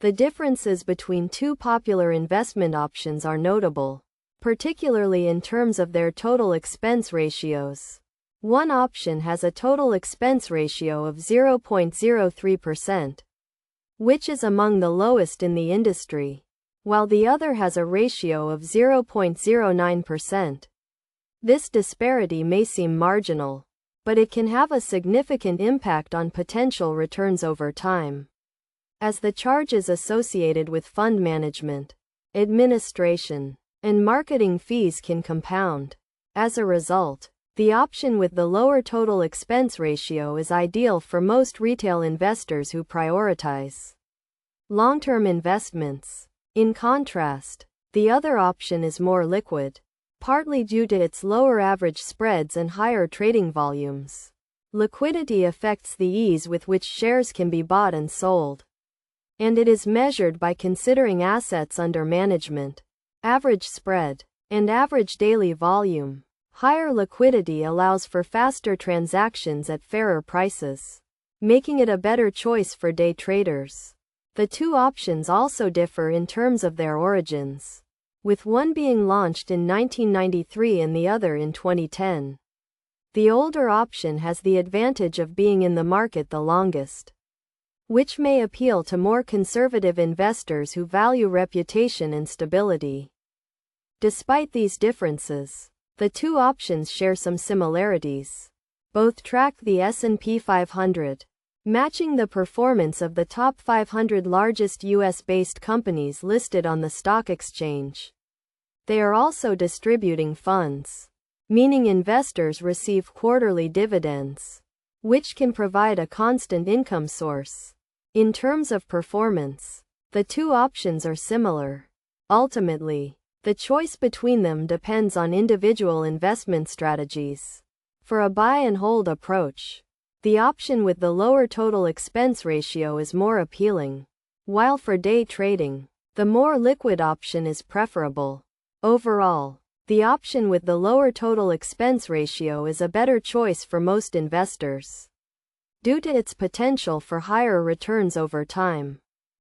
The differences between two popular investment options are notable, particularly in terms of their total expense ratios. One option has a total expense ratio of 0.03%, which is among the lowest in the industry, while the other has a ratio of 0.09%. This disparity may seem marginal, but it can have a significant impact on potential returns over time, as the charges associated with fund management, administration, and marketing fees can compound. As a result, the option with the lower total expense ratio is ideal for most retail investors who prioritize long-term investments. In contrast, the other option is more liquid, partly due to its lower average spreads and higher trading volumes. Liquidity affects the ease with which shares can be bought and sold, and it is measured by considering assets under management, average spread, and average daily volume. Higher liquidity allows for faster transactions at fairer prices, making it a better choice for day traders. The two options also differ in terms of their origins, with one being launched in 1993 and the other in 2010. The older option has the advantage of being in the market the longest, which may appeal to more conservative investors who value reputation and stability. Despite these differences, the two options share some similarities. Both track the S&P 500, matching the performance of the top 500 largest US-based companies listed on the stock exchange. They are also distributing funds, meaning investors receive quarterly dividends, which can provide a constant income source. In terms of performance, the two options are similar. Ultimately, the choice between them depends on individual investment strategies. For a buy and hold approach, the option with the lower total expense ratio is more appealing, while for day trading, the more liquid option is preferable. Overall, the option with the lower total expense ratio is a better choice for most investors, due to its potential for higher returns over time.